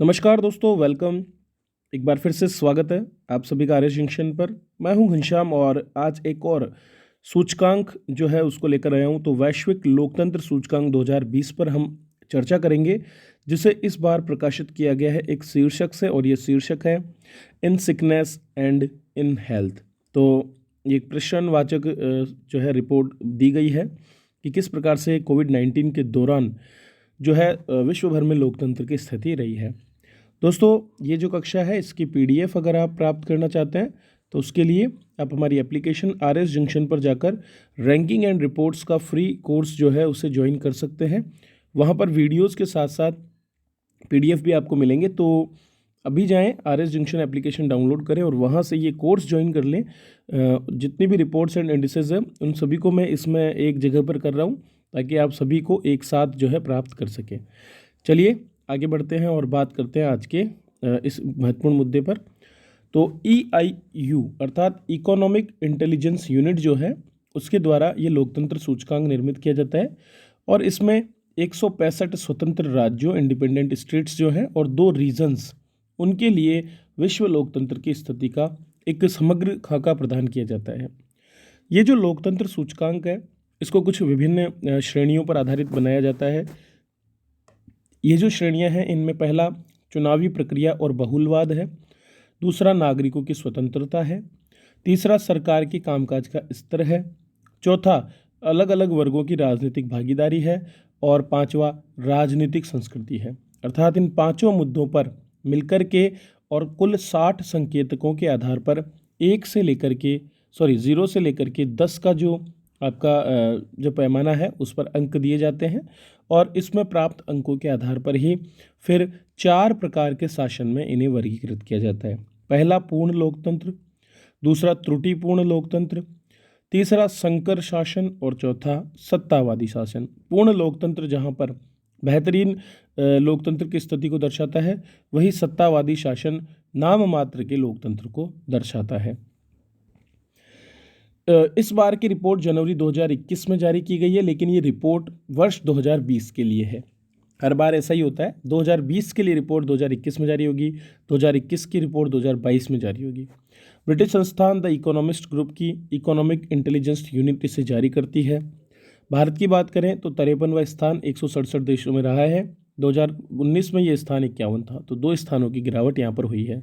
नमस्कार दोस्तों, वेलकम। एक बार फिर से स्वागत है आप सभी का आर्य जंक्शन पर। मैं हूं घनश्याम और आज एक और सूचकांक जो है उसको लेकर आया हूं। तो वैश्विक लोकतंत्र सूचकांक 2020 पर हम चर्चा करेंगे, जिसे इस बार प्रकाशित किया गया है एक शीर्षक से, और ये शीर्षक है इन सिकनेस एंड इन हेल्थ। तो ये एक प्रश्नवाचक जो है रिपोर्ट दी गई है कि किस प्रकार से कोविड-19 के दौरान जो है विश्व भर में लोकतंत्र की स्थिति रही है। दोस्तों, ये जो कक्षा है इसकी पीडीएफ अगर आप प्राप्त करना चाहते हैं तो उसके लिए आप हमारी एप्लीकेशन आरएस जंक्शन पर जाकर रैंकिंग एंड रिपोर्ट्स का फ्री कोर्स जो है उसे ज्वाइन कर सकते हैं। वहाँ पर वीडियोस के साथ साथ पीडीएफ भी आपको मिलेंगे। तो अभी जाएं, आरएस जंक्शन एप्लीकेशन डाउनलोड करें और वहाँ से ये कोर्स ज्वाइन कर लें। जितनी भी रिपोर्ट्स एंड इंडिसेस हैं उन सभी को मैं इसमें एक जगह पर कर रहा हूँ, ताकि आप सभी को एक साथ जो है प्राप्त कर सकें। चलिए आगे बढ़ते हैं और बात करते हैं आज के इस महत्वपूर्ण मुद्दे पर। तो EIU अर्थात इकोनॉमिक इंटेलिजेंस यूनिट जो है उसके द्वारा ये लोकतंत्र सूचकांक निर्मित किया जाता है, और इसमें 165 स्वतंत्र राज्यों इंडिपेंडेंट स्टेट्स जो हैं और 2 रीजन्स, उनके लिए विश्व लोकतंत्र की स्थिति का एक समग्र खाका प्रदान किया जाता है। ये जो लोकतंत्र सूचकांक है इसको कुछ विभिन्न श्रेणियों पर आधारित बनाया जाता है। ये जो श्रेणियां हैं इनमें पहला चुनावी प्रक्रिया और बहुलवाद है, दूसरा नागरिकों की स्वतंत्रता है, तीसरा सरकार की कामकाज का स्तर है, चौथा अलग अलग वर्गों की राजनीतिक भागीदारी है, और पांचवा राजनीतिक संस्कृति है। अर्थात इन पांचों मुद्दों पर मिलकर के और कुल 60 संकेतकों के आधार पर 0 से लेकर के 10 का जो आपका जो पैमाना है उस पर अंक दिए जाते हैं, और इसमें प्राप्त अंकों के आधार पर ही फिर 4 प्रकार के शासन में इन्हें वर्गीकृत किया जाता है। पहला पूर्ण लोकतंत्र, दूसरा त्रुटिपूर्ण लोकतंत्र, तीसरा संकर शासन, और चौथा सत्तावादी शासन। पूर्ण लोकतंत्र जहाँ पर बेहतरीन लोकतंत्र की स्थिति को दर्शाता है, वही सत्तावादी शासन नाम मात्र के लोकतंत्र को दर्शाता है। इस बार की रिपोर्ट जनवरी 2021 में जारी की गई है, लेकिन ये रिपोर्ट वर्ष 2020 के लिए है। हर बार ऐसा ही होता है, 2020 के लिए रिपोर्ट 2021 में जारी होगी, 2021 की रिपोर्ट 2022 में जारी होगी। ब्रिटिश संस्थान द इकोनॉमिस्ट ग्रुप की इकोनॉमिक इंटेलिजेंस यूनिट इसे जारी करती है। भारत की बात करें तो 53वां स्थान 167 देशों में रहा है। 2019 में ये स्थान 51 था, तो 2 स्थानों की गिरावट यहाँ पर हुई है।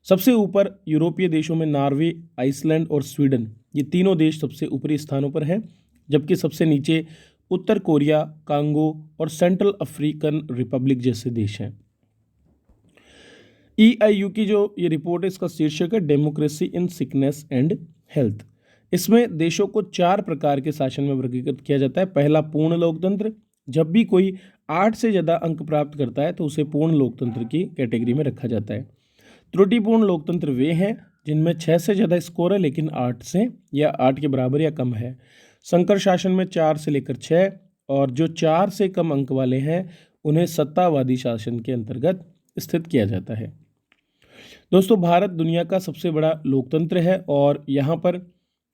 सबसे ऊपर यूरोपीय देशों में नॉर्वे, आइसलैंड और स्वीडन, ये तीनों देश सबसे ऊपरी स्थानों पर हैं, जबकि सबसे नीचे उत्तर कोरिया, कांगो और सेंट्रल अफ्रीकन रिपब्लिक जैसे देश हैं। EIU की जो ये रिपोर्ट है इसका शीर्षक है democracy in sickness and health. इसमें देशों को 4 प्रकार के शासन में वर्गीकृत किया जाता है। पहला पूर्ण लोकतंत्र, जब भी कोई 8 से ज़्यादा अंक प्राप्त करता है तो उसे पूर्ण लोकतंत्र की कैटेगरी में रखा जाता है। त्रुटिपूर्ण लोकतंत्र वे हैं जिनमें 6 से ज़्यादा स्कोर है लेकिन 8 से या 8 के बराबर या कम है। संकर शासन में 4 से लेकर 6, और जो 4 से कम अंक वाले हैं उन्हें सत्तावादी शासन के अंतर्गत स्थित किया जाता है। दोस्तों, भारत दुनिया का सबसे बड़ा लोकतंत्र है और यहाँ पर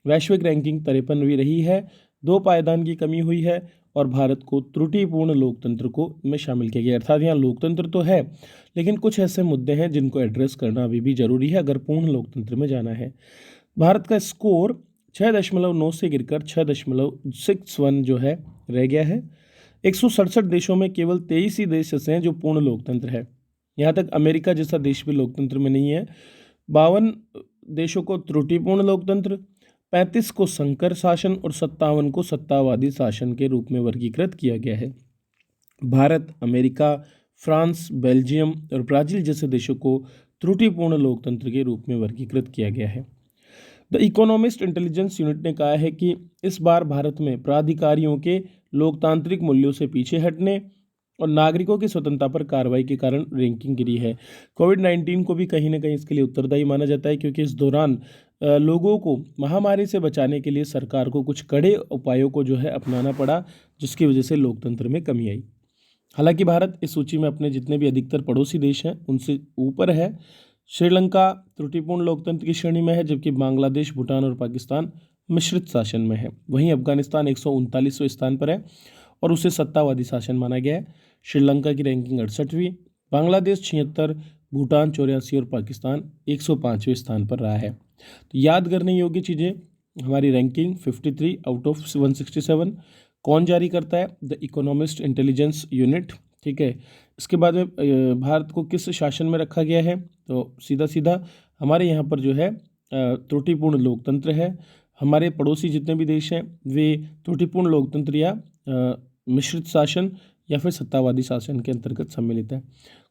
वैश्विक रैंकिंग 53वीं रही है। 2 पायदान की कमी हुई है और भारत को त्रुटिपूर्ण लोकतंत्र को में शामिल किया गया। अर्थात यहाँ लोकतंत्र तो है लेकिन कुछ ऐसे मुद्दे हैं जिनको एड्रेस करना अभी भी जरूरी है अगर पूर्ण लोकतंत्र में जाना है। भारत का स्कोर 6.9 से गिरकर 6.61 जो है रह गया है। 167 देशों में केवल 23 ही देश ऐसे हैं जो पूर्ण लोकतंत्र है। यहाँ तक अमेरिका जैसा देश भी लोकतंत्र में नहीं है। 52 देशों को त्रुटिपूर्ण लोकतंत्र, 35 को संकर शासन और 57 को सत्तावादी शासन के रूप में वर्गीकृत किया गया है। भारत, अमेरिका, फ्रांस, बेल्जियम और ब्राज़ील जैसे देशों को त्रुटिपूर्ण लोकतंत्र के रूप में वर्गीकृत किया गया है। द इकोनॉमिस्ट इंटेलिजेंस यूनिट ने कहा है कि इस बार भारत में प्राधिकारियों के लोकतांत्रिक मूल्यों से पीछे हटने और नागरिकों की स्वतंत्रता पर कार्रवाई के कारण रैंकिंग गिरी है। कोविड-19 को भी कहीं ना कहीं इसके लिए उत्तरदायी माना जाता है, क्योंकि इस दौरान लोगों को महामारी से बचाने के लिए सरकार को कुछ कड़े उपायों को जो है अपनाना पड़ा, जिसकी वजह से लोकतंत्र में कमी आई। हालांकि भारत इस सूची में अपने जितने भी अधिकतर पड़ोसी देश हैं उनसे ऊपर है। श्रीलंका त्रुटिपूर्ण लोकतंत्र की श्रेणी में है, जबकि बांग्लादेश, भूटान और पाकिस्तान मिश्रित शासन में है। वहीं अफगानिस्तान 139वें स्थान पर है और उसे सत्तावादी शासन माना गया है। श्रीलंका की रैंकिंग 68वीं, बांग्लादेश 76, भूटान 84 और पाकिस्तान 105वें स्थान पर रहा है। तो याद करने योग्य चीज़ें, हमारी रैंकिंग 53 आउट ऑफ 167। कौन जारी करता है? The economist intelligence unit. ठीक है। इसके बाद में भारत को किस शासन में रखा गया है? तो सीधा सीधा हमारे यहाँ पर जो है त्रुटिपूर्ण लोकतंत्र है। हमारे पड़ोसी जितने भी देश हैं वे त्रुटिपूर्ण लोकतंत्र या मिश्रित शासन या फिर सत्तावादी शासन के अंतर्गत सम्मिलित है।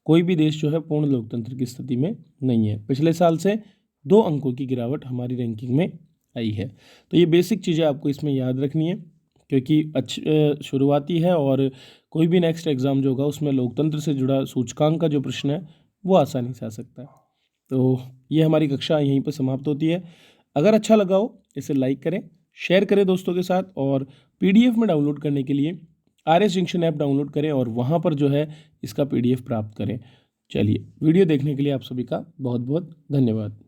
कोई भी देश जो है पूर्ण लोकतंत्र की स्थिति में नहीं है। पिछले साल से 2 अंकों की गिरावट हमारी रैंकिंग में आई है। तो ये बेसिक चीज़ें आपको इसमें याद रखनी है, क्योंकि शुरुआती है और कोई भी नेक्स्ट एग्ज़ाम जो होगा उसमें लोकतंत्र से जुड़ा सूचकांक का जो प्रश्न है वो आसानी से आ सकता है। तो ये हमारी कक्षा यहीं पर समाप्त होती है। अगर अच्छा लगा हो इसे लाइक करें, शेयर करें दोस्तों के साथ, और PDF में डाउनलोड करने के लिए RS जंक्शन ऐप डाउनलोड करें और वहाँ पर जो है इसका PDF प्राप्त करें। चलिए, वीडियो देखने के लिए आप सभी का बहुत बहुत धन्यवाद।